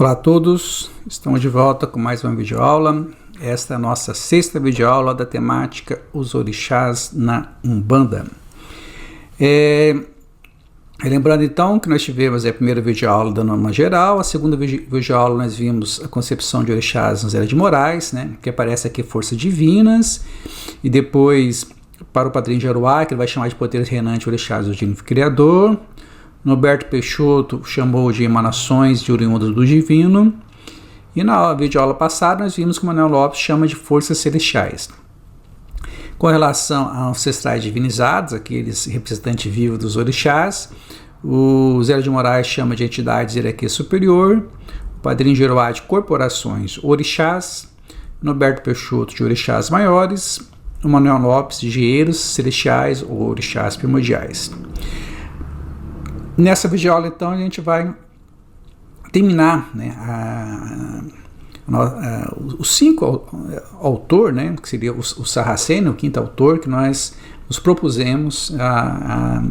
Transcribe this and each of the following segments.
Olá a todos, estamos de volta com mais uma videoaula. Esta é a nossa sexta videoaula da temática Os Orixás na Umbanda. Lembrando então que nós tivemos a primeira videoaula da norma geral, a segunda videoaula nós vimos a concepção de orixás no Zé de Moraes, né, que aparece aqui forças divinas, e depois para o padrinho de Aruá, que ele vai chamar de poderes reinantes orixás do divino criador. Norberto Peixoto chamou de emanações de oriundas do divino. E na videoaula passada nós vimos que o Manuel Lopes chama de forças celestiais. Com relação a ancestrais divinizados, aqueles representantes vivos dos orixás, o Zé de Moraes chama de entidades de hierarquia superior, o padrinho de Aruá de corporações orixás, Norberto Peixoto de orixás maiores, o Manuel Lopes de engenheiros celestiais ou orixás primordiais. Nessa videoaula, então, a gente vai terminar, né, os cinco autores, né, que seria o Sarracene, o quinto autor, que nós nos propusemos a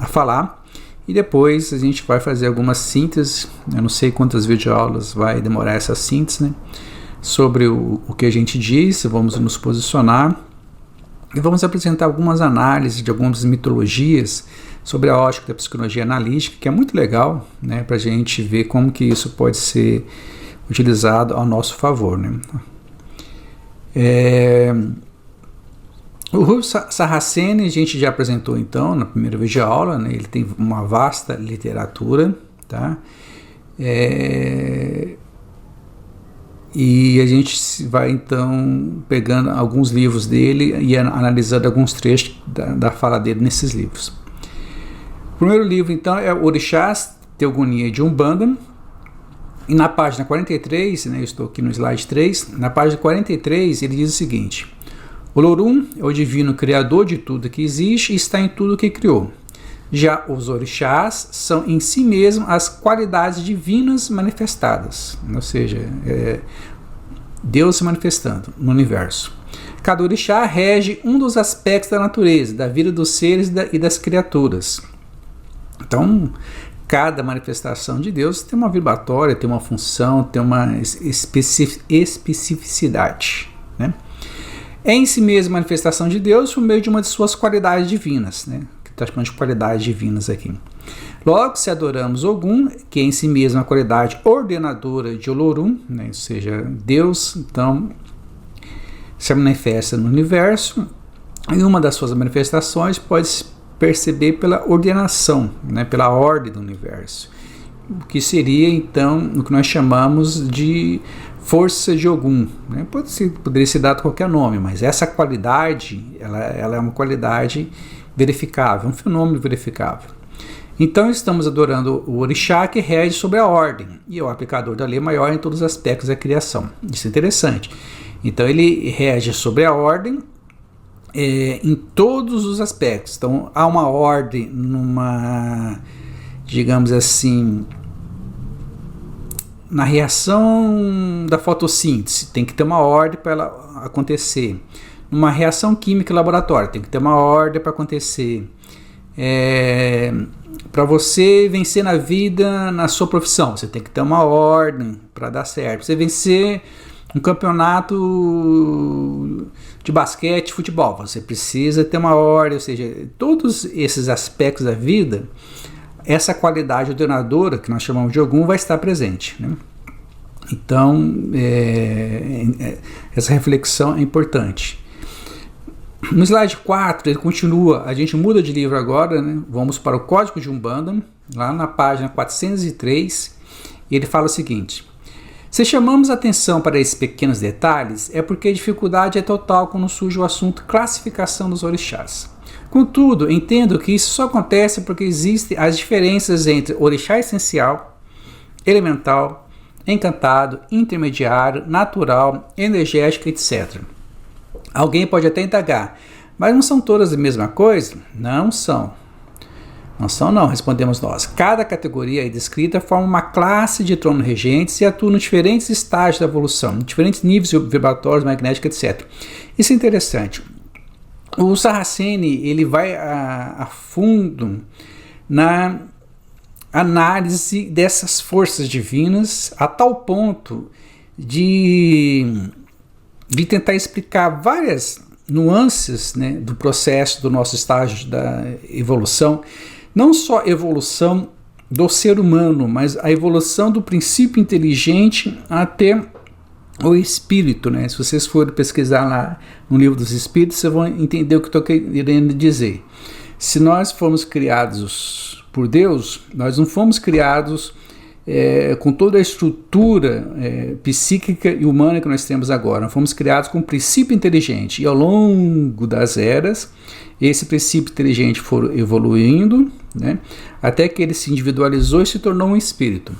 falar, e depois a gente vai fazer algumas sínteses. Eu não sei quantas videoaulas vai demorar essa síntese, né, sobre o que a gente disse. Vamos nos posicionar e vamos apresentar algumas análises de algumas mitologias sobre a ótica da psicologia analítica, que é muito legal, né, para a gente ver como que isso pode ser utilizado ao nosso favor, né. O Rui Sarracene a gente já apresentou então na primeira videoaula, né, ele tem uma vasta literatura, tá? E a gente vai então pegando alguns livros dele e analisando alguns trechos da fala dele nesses livros. O primeiro livro, então, é Orixás, Teogonia de Umbanda, e na página 43, né, eu estou aqui no slide 3, na página 43 ele diz o seguinte: Olorum é o divino criador de tudo que existe e está em tudo que criou. Já os orixás são em si mesmos as qualidades divinas manifestadas, ou seja, Deus se manifestando no universo. Cada orixá rege um dos aspectos da natureza, da vida dos seres e das criaturas. Então, cada manifestação de Deus tem uma vibratória, tem uma função, tem uma especificidade, né? É em si mesma a manifestação de Deus por meio de uma de suas qualidades divinas, né? Que está chamando de qualidades divinas aqui. Logo, se adoramos Ogum, que é em si mesma a qualidade ordenadora de Olorum, né? Ou seja, Deus, então, se manifesta no universo, e uma das suas manifestações pode se perceber pela ordenação, né, pela ordem do universo, o que seria então o que nós chamamos de força de Ogum, né? Poderia ser dado qualquer nome, mas essa qualidade ela é uma qualidade verificável, um fenômeno verificável. Então estamos adorando o orixá que rege sobre a ordem e é o aplicador da lei maior em todos os aspectos da criação. Isso é interessante. Então ele rege sobre a ordem em todos os aspectos. Então há uma ordem digamos assim, na reação da fotossíntese, tem que ter uma ordem para ela acontecer. Numa reação química em laboratório, tem que ter uma ordem para acontecer. Para você vencer na vida, na sua profissão, você tem que ter uma ordem para dar certo. Pra você vencer um campeonato de basquete, futebol, você precisa ter uma ordem, ou seja, todos esses aspectos da vida, essa qualidade ordenadora, que nós chamamos de Ogum, vai estar presente, né? Então, essa reflexão é importante. No slide 4, ele continua, a gente muda de livro agora, né? Vamos para o Código de Umbanda, lá na página 403, e ele fala o seguinte: se chamamos atenção para esses pequenos detalhes, é porque a dificuldade é total quando surge o assunto classificação dos orixás. Contudo, entendo que isso só acontece porque existem as diferenças entre orixá essencial, elemental, encantado, intermediário, natural, energético, etc. Alguém pode até indagar, mas não são todas a mesma coisa? Não são. Não são não, respondemos nós. Cada categoria aí descrita forma uma classe de trono regentes e atua em diferentes estágios da evolução, em diferentes níveis vibratórios, magnéticos, etc. Isso é interessante. O Sarracene, ele vai a fundo na análise dessas forças divinas a tal ponto de tentar explicar várias nuances, né, do processo do nosso estágio da evolução, não só a evolução do ser humano, mas a evolução do princípio inteligente até o espírito, né? Se vocês forem pesquisar lá no livro dos espíritos, vocês vão entender o que eu estou querendo dizer. Se nós fomos criados por Deus, nós não fomos criados com toda a estrutura psíquica e humana que nós temos agora. Nós fomos criados com um princípio inteligente, e ao longo das eras, esse princípio inteligente foi evoluindo, né, até que ele se individualizou e se tornou um espírito.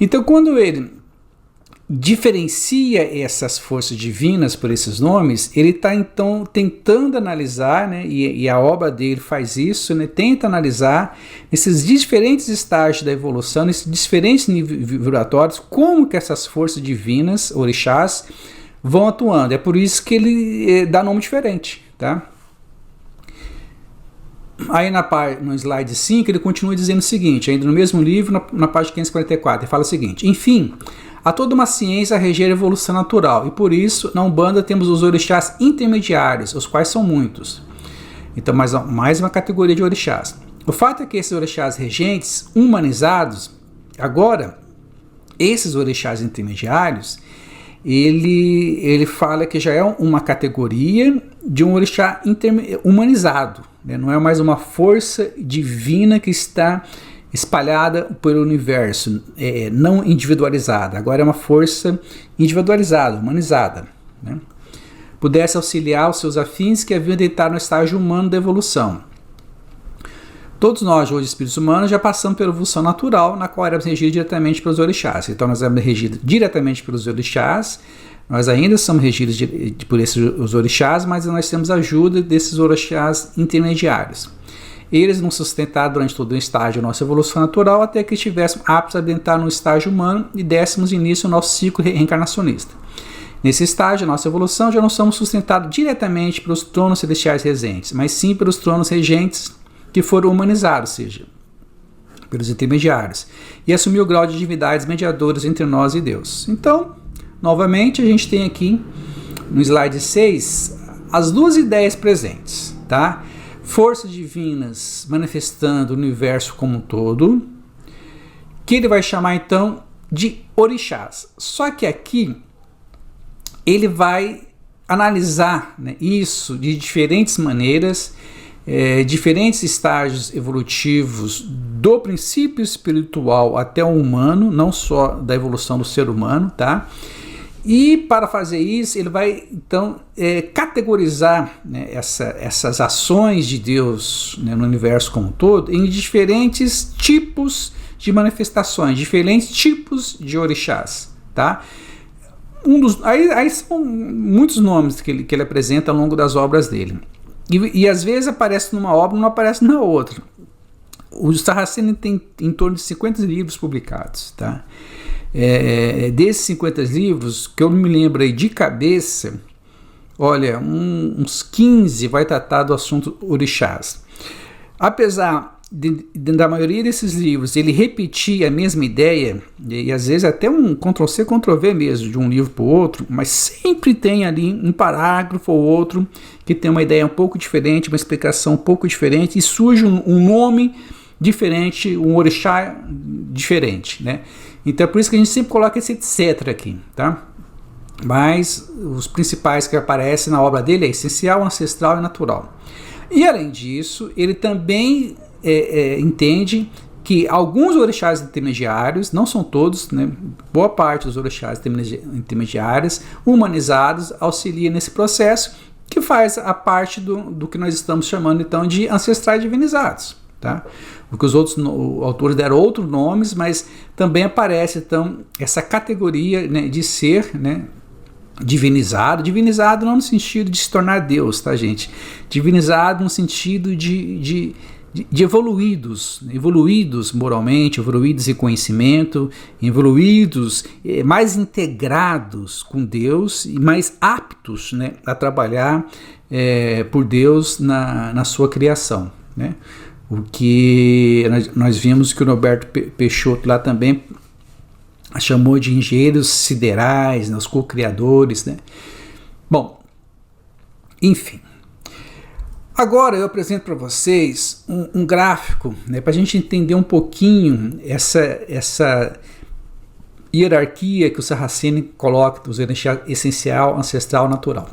Então, quando ele diferencia essas forças divinas por esses nomes, ele está então tentando analisar, né, e a obra dele faz isso, né, tenta analisar nesses diferentes estágios da evolução, nesses diferentes níveis vibratórios, como que essas forças divinas, orixás, vão atuando. É por isso que ele dá nome diferente, tá? Aí no slide 5 ele continua dizendo o seguinte, ainda no mesmo livro, na página 544, ele fala o seguinte: enfim, há toda uma ciência a reger a evolução natural, e por isso, na Umbanda temos os orixás intermediários, os quais são muitos. Então, mais uma categoria de orixás. O fato é que esses orixás regentes, humanizados, agora, esses orixás intermediários, ele fala que já é uma categoria de um orixá humanizado, né? Não é mais uma força divina que está espalhada pelo universo, não individualizada. Agora é uma força individualizada, humanizada, né? Pudesse auxiliar os seus afins que haviam de estar no estágio humano da evolução. Todos nós, hoje, espíritos humanos, já passamos pela evolução natural, na qual éramos regidos diretamente pelos orixás. Então, nós éramos regidos diretamente pelos orixás, nós ainda somos regidos por esses orixás, mas nós temos a ajuda desses orixás intermediários. Eles nos sustentaram durante todo o estágio da nossa evolução natural, até que estivéssemos aptos a adentrar no estágio humano e dessemos início ao nosso ciclo reencarnacionista. Nesse estágio da nossa evolução, já não somos sustentados diretamente pelos tronos celestiais regentes, mas sim pelos tronos regentes que foram humanizados, ou seja, pelos intermediários, e assumiu o grau de divindades mediadoras entre nós e Deus. Então, novamente, a gente tem aqui no slide 6 as duas ideias presentes, tá? Forças divinas manifestando o universo como um todo, que ele vai chamar então de orixás. Só que aqui ele vai analisar, né, isso de diferentes maneiras, diferentes estágios evolutivos do princípio espiritual até o humano, não só da evolução do ser humano, tá? E para fazer isso, ele vai então categorizar, né, essas ações de Deus, né, no universo como um todo, em diferentes tipos de manifestações, diferentes tipos de orixás, tá? Aí são muitos nomes que ele apresenta ao longo das obras dele. E às vezes aparece numa obra e não aparece na outra. O Sarraceno tem em torno de 50 livros publicados, tá? Desses 50 livros, que eu me lembro aí de cabeça, olha, uns 15 vai tratar do assunto orixás. Apesar da maioria desses livros ele repetir a mesma ideia, e às vezes até um Ctrl-C, Ctrl-V mesmo, de um livro para o outro, mas sempre tem ali um parágrafo ou outro que tem uma ideia um pouco diferente, uma explicação um pouco diferente, e surge um nome diferente, um orixá diferente, né? Então é por isso que a gente sempre coloca esse etc aqui, tá? Mas os principais que aparecem na obra dele é essencial, ancestral e natural. E além disso, ele também entende que alguns orixás intermediários, não são todos, né, boa parte dos orixás intermediários humanizados auxilia nesse processo, que faz a parte do que nós estamos chamando então de ancestrais divinizados, tá? Porque os outros autores deram outros nomes, mas também aparece então essa categoria, né, de ser, né, divinizado não no sentido de se tornar Deus, tá, gente? Divinizado no sentido de evoluídos moralmente, evoluídos em conhecimento, evoluídos, mais integrados com Deus e mais aptos, né, a trabalhar por Deus na sua criação, né? O que nós vimos que o Norberto Peixoto lá também chamou de engenheiros siderais, né, os co-criadores, né? Bom, enfim. Agora eu apresento para vocês um gráfico, né, para a gente entender um pouquinho essa hierarquia que o Sarraceni coloca dos orixás essencial, ancestral, natural.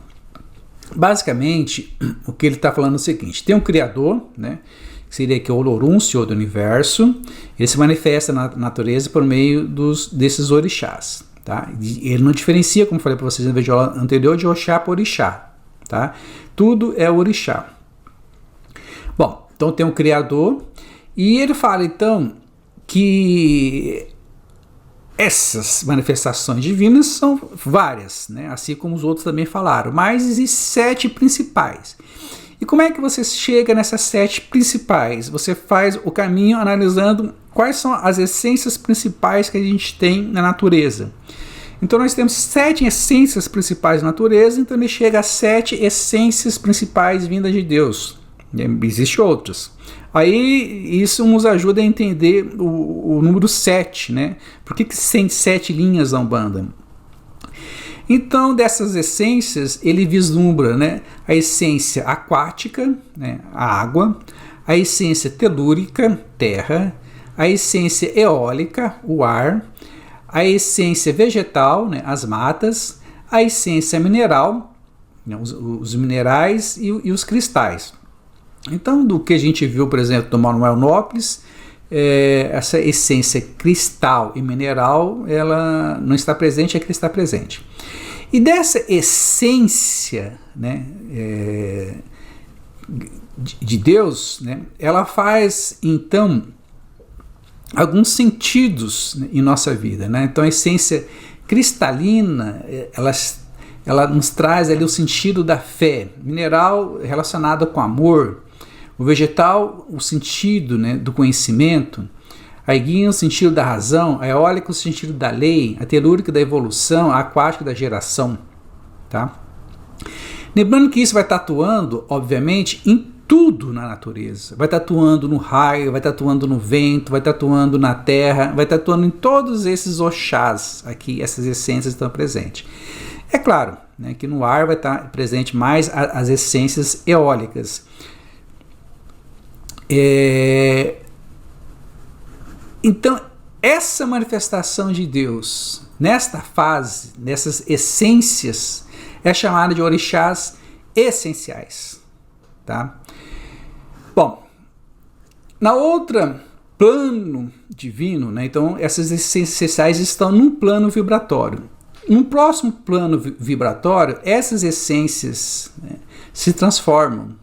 Basicamente, o que ele está falando é o seguinte: tem um criador, né, que seria aqui o Olorum, Senhor do Universo. Ele se manifesta na natureza por meio desses orixás. Tá? Ele não diferencia, como falei para vocês no vídeo anterior, de orixá para orixá. Tá? Tudo é orixá. Bom, então tem um criador, e ele fala então que essas manifestações divinas são várias, né? Assim como os outros também falaram, mas existem 7 principais. E como é que você chega nessas 7 principais? Você faz o caminho analisando quais são as essências principais que a gente tem na natureza. Então nós temos 7 essências principais da natureza, então ele chega a 7 essências principais vindas de Deus. Existem outras. Aí isso nos ajuda a entender o número 7, né? Por que 107 linhas da Umbanda? Então, dessas essências, ele vislumbra, né, a essência aquática, né, a água, a essência telúrica, terra, a essência eólica, o ar, a essência vegetal, né, as matas, a essência mineral, né, os minerais e os cristais. Então, do que a gente viu, por exemplo, do Manuel Nopes, essa essência cristal e mineral, ela não está presente, aqui está presente. E dessa essência, né, de Deus, né, ela faz, então, alguns sentidos, né, em nossa vida. Né? Então, a essência cristalina, ela nos traz ali o sentido da fé. Mineral relacionado com amor. O vegetal, o sentido, né, do conhecimento. A iguinha, o sentido da razão. A eólica, o sentido da lei. A telúrica, da evolução. A aquática, da geração. Tá? Lembrando que isso vai estar atuando, obviamente, em tudo na natureza. Vai estar atuando no raio, vai estar atuando no vento, vai estar atuando na terra, vai estar atuando em todos esses orixás aqui, essas essências estão presentes. É claro, né, que no ar vai estar presente mais as essências eólicas. Então, essa manifestação de Deus, nesta fase, nessas essências, é chamada de orixás essenciais. Tá? Bom, na outra plano divino, né, então essas essências essenciais estão num plano vibratório. No próximo plano vibratório, essas essências, né, se transformam.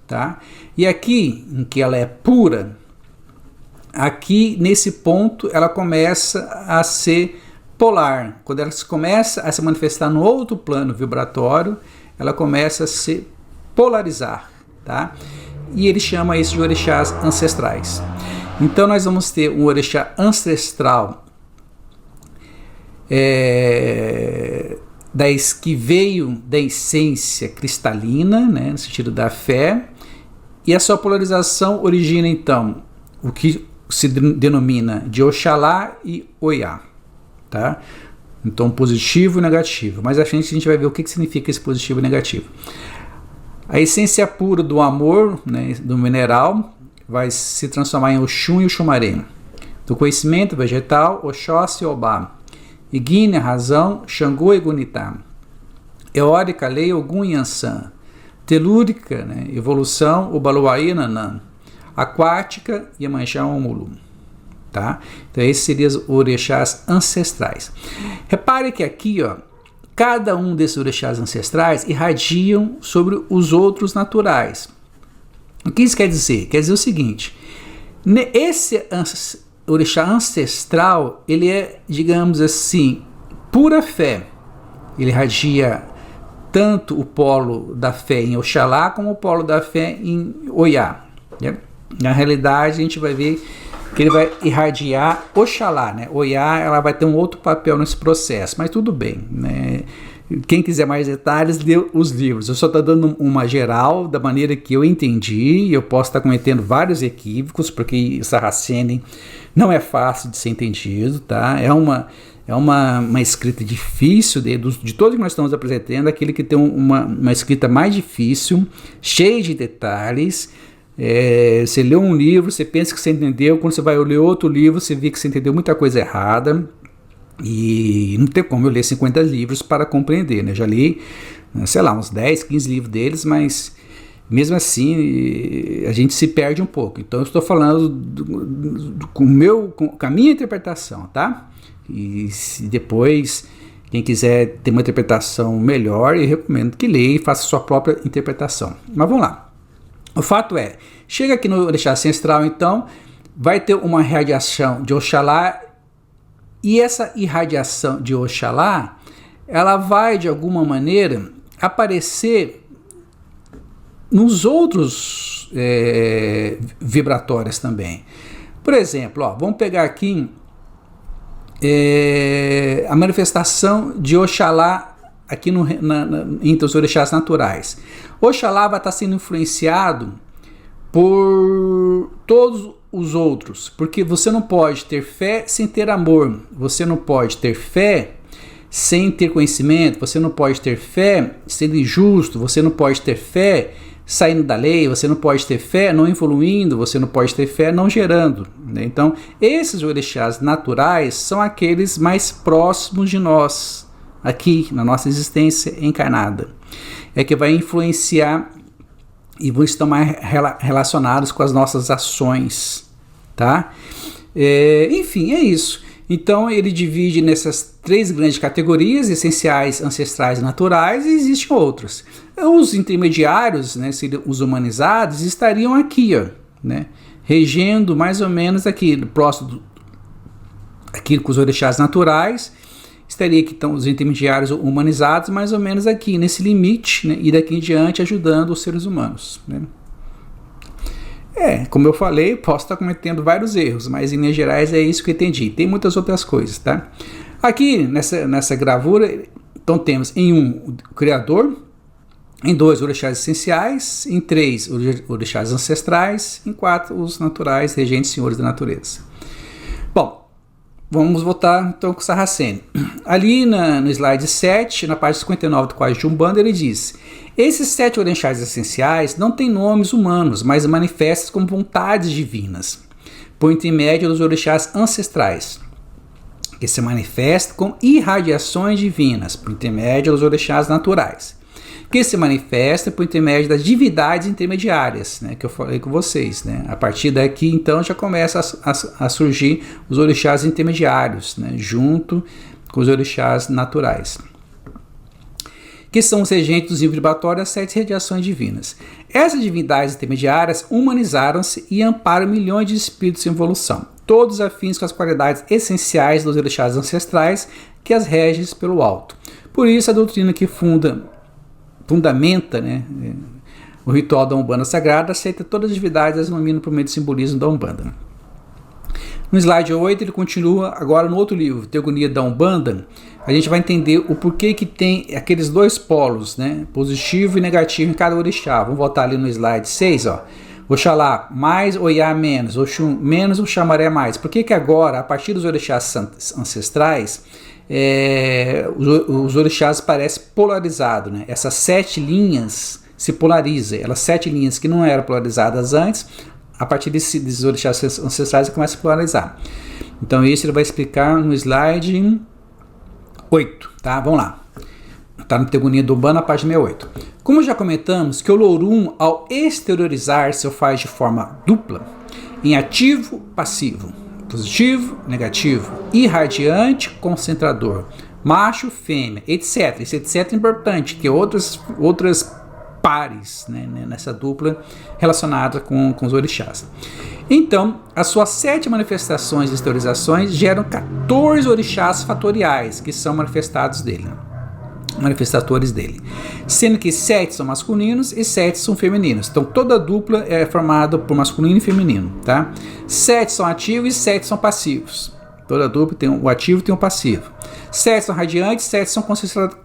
Tá? E aqui, em que ela é pura, aqui nesse ponto ela começa a ser polar. Quando ela começa a se manifestar no outro plano vibratório, ela começa a se polarizar. Tá? E ele chama isso de orixás ancestrais. Então nós vamos ter um orixá ancestral que veio da essência cristalina, né, no sentido da fé, e a sua polarização origina então o que se denomina de Oxalá e Oiá, tá? Então positivo e negativo, mas à frente a gente vai ver o que significa esse positivo e negativo. A essência pura do amor, né, do mineral, vai se transformar em Oxum e Oxumaré. Do conhecimento vegetal, Oxóssi e Obá. Iguine, razão, Xangô e Gunitá. Eólica, lei, Ogum e Ansan. Telúrica, né, evolução, Obaluaí e Nanã. Aquática, Iemanjá e Omulu. Tá? Então esses seriam os orixás ancestrais. Repare que aqui, ó, cada um desses orixás ancestrais irradiam sobre os outros naturais. O que isso quer dizer? Quer dizer o seguinte: esse orixá ancestral, ele é, digamos assim, pura fé. Ele irradia tanto o polo da fé em Oxalá como o polo da fé em Oiá. Né? Na realidade, a gente vai ver que ele vai irradiar Oxalá, né? Oiá, ela vai ter um outro papel nesse processo, mas tudo bem, né? Quem quiser mais detalhes, lê os livros. Eu só estou dando uma geral da maneira que eu entendi. Eu posso estar cometendo vários equívocos, porque o Sarraceni não é fácil de ser entendido, tá? É uma escrita difícil de todos que nós estamos apresentando, aquele que tem uma escrita mais difícil, cheia de detalhes. Você lê um livro, você pensa que você entendeu, quando você vai ler outro livro, você vê que você entendeu muita coisa errada. E não tem como eu ler 50 livros para compreender, né? Já li, sei lá, uns 10, 15 livros deles, mas mesmo assim a gente se perde um pouco. Então eu estou falando com a minha interpretação, tá? E se depois quem quiser ter uma interpretação melhor, eu recomendo que leia e faça sua própria interpretação. Mas vamos lá. O fato é, chega aqui no orixá ancestral, então, vai ter uma radiação de Oxalá. E essa irradiação de Oxalá, ela vai, de alguma maneira, aparecer nos outros vibratórios também. Por exemplo, vamos pegar aqui a manifestação de Oxalá aqui entre os orixás naturais. Oxalá vai estar sendo influenciado por todos os outros, porque você não pode ter fé sem ter amor, você não pode ter fé sem ter conhecimento, você não pode ter fé sendo injusto, você não pode ter fé saindo da lei, você não pode ter fé não evoluindo, você não pode ter fé não gerando, né? Então, esses orixás naturais são aqueles mais próximos de nós, aqui na nossa existência encarnada, é que vai influenciar e vão estar mais relacionados com as nossas ações, tá? Enfim, é isso. Então ele divide nessas 3 grandes categorias, essenciais, ancestrais e naturais, e existem outros. Os intermediários, né, os humanizados, estariam aqui, né, regendo mais ou menos aqui, próximo aqui com os orixás naturais. Estaria aqui então os intermediários humanizados, mais ou menos aqui, nesse limite, né, e daqui em diante ajudando os seres humanos, né. Como eu falei, posso estar cometendo vários erros, mas em linhas gerais é isso que eu entendi. Tem muitas outras coisas, tá? Aqui nessa gravura, então temos em 1 o Criador, em 2 orixás essenciais, em 3 orixás ancestrais, em 4 os naturais, regentes senhores da natureza. Bom, vamos voltar então com o Sarraceni. Ali no slide 7, na página 59 do Código de Umbanda, ele diz: esses 7 orixás essenciais não têm nomes humanos, mas manifestam como vontades divinas, por intermédio dos orixás ancestrais, que se manifestam com irradiações divinas, por intermédio dos orixás naturais, que se manifestam por intermédio das divindades intermediárias, né, que eu falei com vocês, né? A partir daqui, então, já começa a surgir os orixás intermediários, né, junto com os orixás naturais, que são os regentes dos vibratórios das 7 radiações divinas. Essas divindades intermediárias humanizaram-se e amparam milhões de espíritos em evolução, todos afins com as qualidades essenciais dos orixás ancestrais que as regem pelo alto. Por isso, a doutrina que fundamenta, né, o ritual da Umbanda Sagrada aceita todas as divindades e as ilumina por meio do simbolismo da Umbanda. No slide 8, ele continua agora no outro livro, Teogonia da Umbanda. A gente vai entender o porquê que tem aqueles 2 polos, né, positivo e negativo em cada orixá. Vamos voltar ali no slide 6, Oxalá mais, Oiá menos, Oxum menos, Oxamaré mais. Por que agora, a partir dos orixás ancestrais, os orixás parecem polarizados, né? Essas 7 linhas se polarizam. Elas 7 linhas que não eram polarizadas antes, a partir desses orixás ancestrais começa a polarizar. Então isso ele vai explicar no slide 8, tá? Vamos lá. Está na Teogonia do Umbanda, página 68. Como já comentamos, que o Lourum, ao exteriorizar-se, o faz de forma dupla, em ativo, passivo, positivo, negativo, irradiante, concentrador, macho, fêmea, etc. Esse etc é importante, que outras pares, né, nessa dupla relacionada com os orixás. Então, as suas 7 manifestações e exteriorizações geram 14 orixás fatoriais, que são manifestadores dele, sendo que 7 são masculinos e 7 são femininos. Então toda a dupla é formada por masculino e feminino, tá? 7 são ativos e 7 são passivos. Toda dupla tem o ativo e tem o passivo. 7 são radiantes, 7 são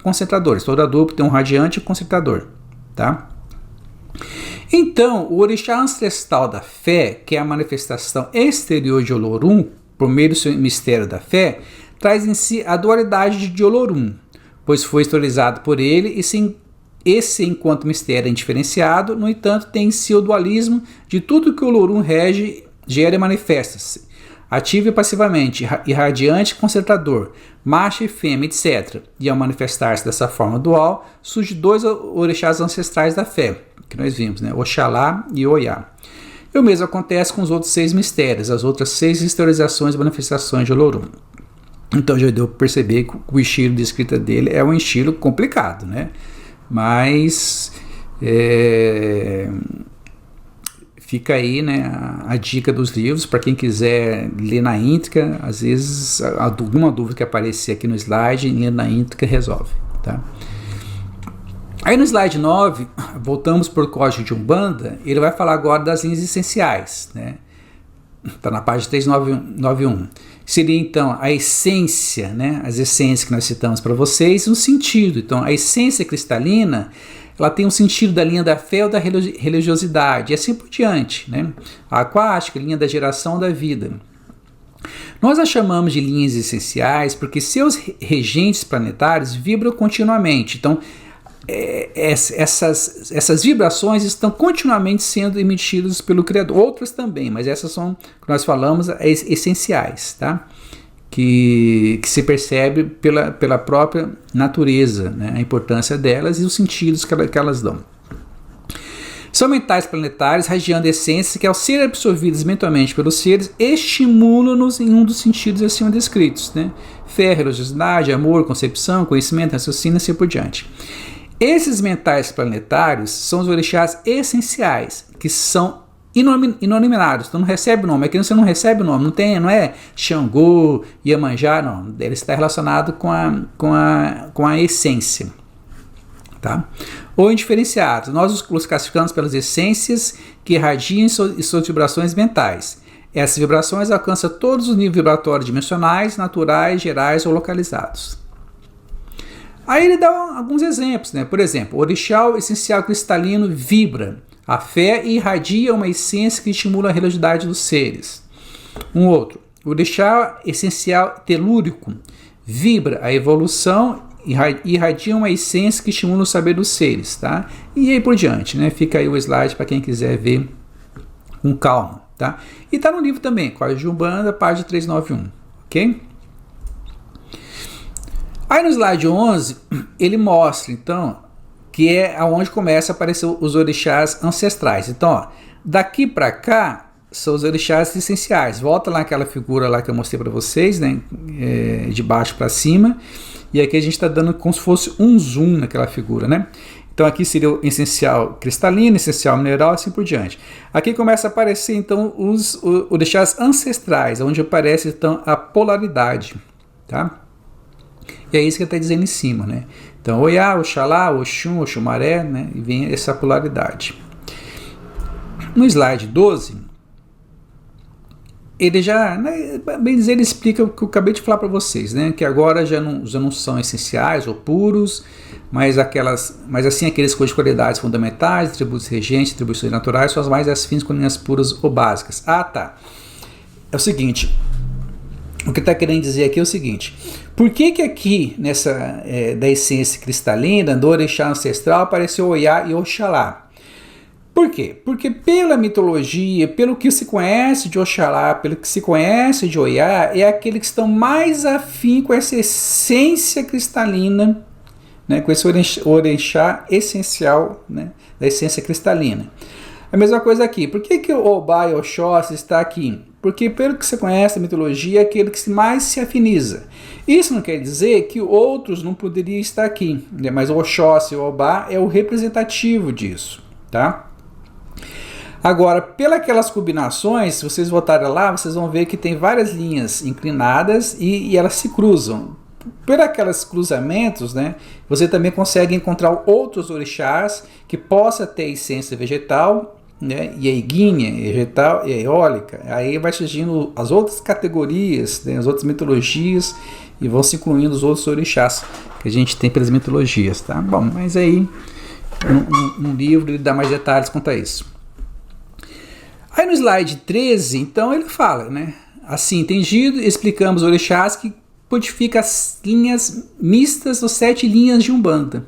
concentradores. Toda dupla tem um radiante e um concentrador, tá? Então, o orixá ancestral da fé, que é a manifestação exterior de Olorum, por meio do seu mistério da fé, traz em si a dualidade de Olorum, pois foi historizado por ele e esse, enquanto mistério é indiferenciado, no entanto, tem em si o dualismo de tudo que o Olorum rege, gera e manifesta-se, ativo e passivamente, irradiante e concentrador, macho e fêmea, etc. E ao manifestar-se dessa forma dual, surgem 2 orixás ancestrais da fé, que nós vimos, né? Oxalá e Oiá. E o mesmo acontece com os outros 6 mistérios, as outras 6 historizações e manifestações de Olorum. Então já deu para perceber que o estilo de escrita dele é um estilo complicado, né? Mas fica aí, né, a dica dos livros para quem quiser ler na íntegra. Às vezes alguma dúvida que aparecer aqui no slide, lendo na íntegra resolve, tá? Aí no slide 9, voltamos para o Código de Umbanda. Ele vai falar agora das linhas essenciais, né? Está na página 391. Seria então a essência, né? As essências que nós citamos para vocês, e um sentido. Então a essência cristalina, ela tem um sentido da linha da fé ou da religiosidade, e assim por diante, né? A aquática, linha da geração da vida. Nós a chamamos de linhas essenciais porque seus regentes planetários vibram continuamente. Então, essas vibrações estão continuamente sendo emitidas pelo Criador. Outras também, mas essas são, que nós falamos, essenciais, tá? Que se percebe pela própria natureza, né? A importância delas e os sentidos que elas dão. São mentais planetários radiando essências que, ao serem absorvidas mentalmente pelos seres, estimulam-nos em um dos sentidos acima descritos, né? Fé, religiosidade, amor, concepção, conhecimento, raciocínio e assim por diante. Esses mentais planetários são os orixás essenciais, que são inominados, então não recebe nome. Aqui você não recebe nome, não é Xangô, Iemanjá, não. Ele está relacionado com a essência, tá? Ou indiferenciados. Nós os classificamos pelas essências que irradiam suas vibrações mentais. Essas vibrações alcançam todos os níveis vibratórios dimensionais, naturais, gerais ou localizados. Aí ele dá alguns exemplos, né? Por exemplo, o orixá essencial cristalino vibra a fé e irradia uma essência que estimula a religiosidade dos seres. Um outro, o orixá essencial telúrico vibra a evolução e irradia uma essência que estimula o saber dos seres, tá? E aí por diante, né? Fica aí o slide para quem quiser ver com calma, tá? E tá no livro também, Código de Umbanda, página 391, ok? Aí no slide 11, ele mostra, então, que é onde começa a aparecer os orixás ancestrais. Então, ó, daqui para cá são os orixás essenciais. Volta lá naquela figura lá que eu mostrei para vocês, né? De baixo para cima. E aqui a gente está dando como se fosse um zoom naquela figura, né? Então aqui seria o essencial cristalino, essencial mineral, assim por diante. Aqui começa a aparecer, então, os orixás ancestrais, onde aparece, então, a polaridade, tá? E é isso que ele está dizendo em cima, né? Então, Oiá, Oxalá, Oxum, Oxumaré, né? E vem essa polaridade. No slide 12, ele já, né, bem dizer, ele explica o que eu acabei de falar para vocês, né? Que agora já não são essenciais ou puros, mas assim aqueles com as qualidades fundamentais, atributos regentes, atribuições naturais, são as mais afins com linhas puras ou básicas. Ah, tá. É o seguinte. O que está querendo dizer aqui é o seguinte: por que aqui nessa da essência cristalina, do orixá ancestral, apareceu Oiá e Oxalá? Por quê? Porque pela mitologia, pelo que se conhece de Oxalá, pelo que se conhece de Oiá, é aqueles que estão mais afim com essa essência cristalina, né, com esse orixá essencial, né, da essência cristalina. A mesma coisa aqui. Por que o Obá e Oxóssi está aqui? Porque, pelo que você conhece a mitologia, é aquele que mais se afiniza. Isso não quer dizer que outros não poderiam estar aqui, né? Mas o Oxóssi e o Obá é o representativo disso, tá? Agora, pelas combinações, se vocês voltarem lá, vocês vão ver que tem várias linhas inclinadas e elas se cruzam. Por aqueles cruzamentos, né, você também consegue encontrar outros orixás que possa ter essência vegetal, né, e a ígnea, a vegetal e a eólica. Aí vai surgindo as outras categorias, né, as outras mitologias, e vão se incluindo os outros orixás que a gente tem pelas mitologias, tá? Bom, mas aí um livro ele dá mais detalhes quanto a isso. Aí no slide 13, então ele fala, né? Assim entendido, explicamos orixás que codifica as linhas mistas ou 7 linhas de Umbanda.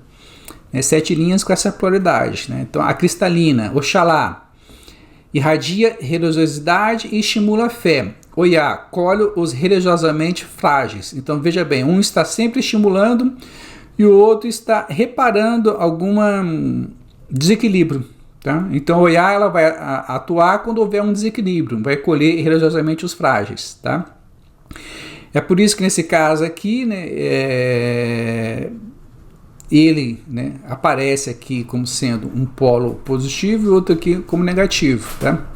7 linhas com essa pluralidade, né? Então a cristalina, Oxalá, irradia religiosidade e estimula a fé. Oiá, colhe os religiosamente frágeis. Então veja bem, um está sempre estimulando e o outro está reparando algum desequilíbrio. Tá? Então Oiá ela vai atuar quando houver um desequilíbrio, vai colher religiosamente os frágeis. Tá? É por isso que nesse caso aqui, né, ele, né, aparece aqui como sendo um polo positivo e outro aqui como negativo. Tá?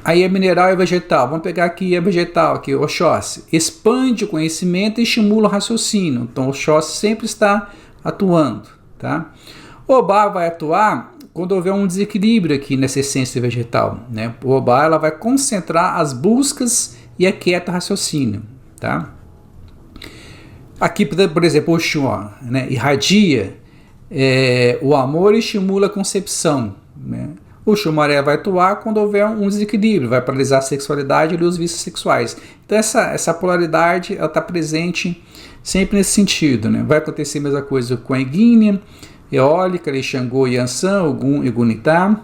Aí é mineral e vegetal. Vamos pegar aqui a vegetal, aqui, Oxóssi. Expande o conhecimento e estimula o raciocínio. Então, o Oxóssi sempre está atuando. Tá? O Obá vai atuar quando houver um desequilíbrio aqui nessa essência vegetal. Né? O Obá ela vai concentrar as buscas e aquieta o raciocínio. Tá? Aqui, por exemplo, o Oxum, né, irradia o amor e estimula a concepção. Né? O Xumaré vai atuar quando houver um desequilíbrio, vai paralisar a sexualidade e os vícios sexuais. Então essa polaridade está presente sempre nesse sentido. Né? Vai acontecer a mesma coisa com a ígnea, eólica, Xangô e Yansan, Ogum e Gunitá.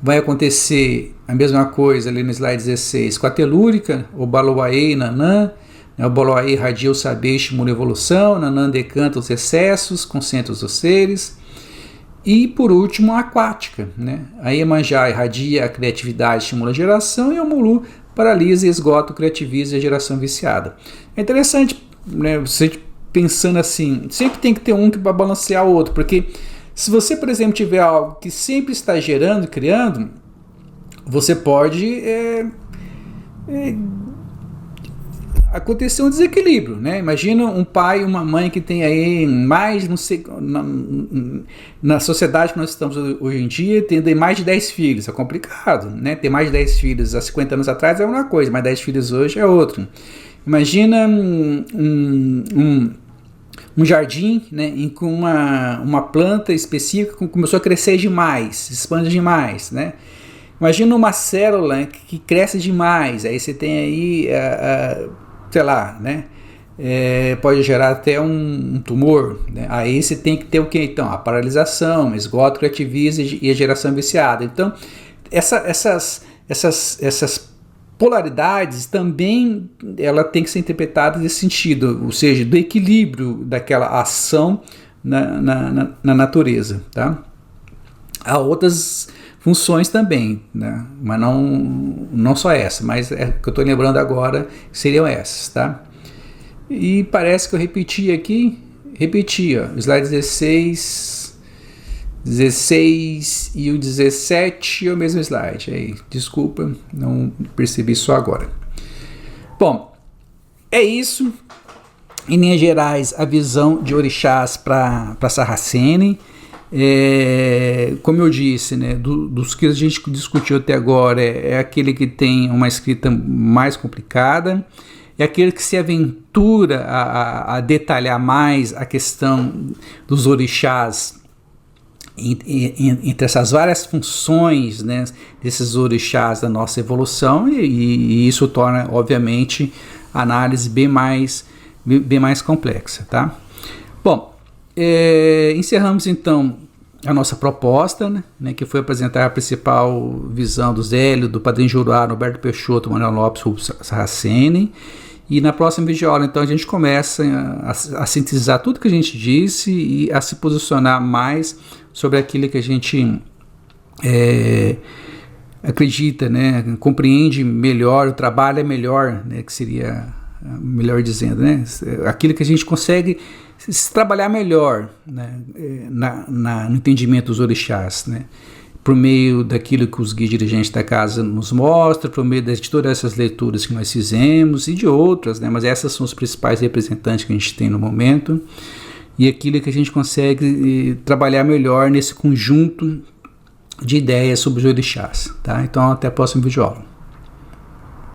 Vai acontecer a mesma coisa ali no slide 16 com a telúrica, o Baloaê e Nanã. O Baloaê irradia o saber, estimula a evolução, Nanã decanta os excessos, concentra os seres. E por último a aquática, né? A Iemanjá irradia a criatividade, estimula a geração, e o Mulu paralisa, esgota, criativiza a geração viciada. É interessante, né, você pensando assim, sempre tem que ter um que vai balancear o outro, porque se você, por exemplo, tiver algo que sempre está gerando, criando, você pode acontecer um desequilíbrio, né? Imagina um pai e uma mãe que tem aí mais, não sei, na sociedade que nós estamos hoje em dia, tendo mais de 10 filhos, é complicado, né? Ter mais de 10 filhos há 50 anos atrás é uma coisa, mas 10 filhos hoje é outra. Imagina um jardim, né, em que uma planta específica começou a crescer demais, se expande demais, né? Imagina uma célula que cresce demais, aí você tem aí sei lá, né? Pode gerar até um tumor, né? Aí você tem que ter o que então? A paralisação, esgoto, criativiza e a geração viciada. Então, essas polaridades também ela tem que ser interpretada nesse sentido, ou seja, do equilíbrio daquela ação na natureza, tá? Há outras funções também, né? Mas não só essa, mas que eu estou lembrando agora seriam essas, tá? E parece que eu repeti, ó, slide 16 e o 17 é o mesmo slide. Aí, desculpa, não percebi só agora. Bom, é isso. Em linhas gerais, a visão de orixás para Sarracene. Como eu disse, né, dos que a gente discutiu até agora, é aquele que tem uma escrita mais complicada, é aquele que se aventura a detalhar mais a questão dos orixás entre essas várias funções, né, desses orixás da nossa evolução, e isso torna, obviamente, a análise bem mais complexa, tá? Bom, encerramos então a nossa proposta, né, que foi apresentar a principal visão do Zélio, do Padrinho Juruá, Roberto Peixoto, Manuel Lopes, Rubens Sarracene, e na próxima videoaula então a gente começa a sintetizar tudo que a gente disse e a se posicionar mais sobre aquilo que a gente acredita, né, compreende melhor, trabalha melhor, né, que seria melhor dizendo, né, aquilo que a gente consegue se trabalhar melhor, né, no entendimento dos orixás, né, por meio daquilo que os guias dirigentes da casa nos mostram, por meio de todas essas leituras que nós fizemos e de outras, né, mas essas são os principais representantes que a gente tem no momento, e aquilo que a gente consegue trabalhar melhor nesse conjunto de ideias sobre os orixás, tá? Então até o próximo vídeo aula.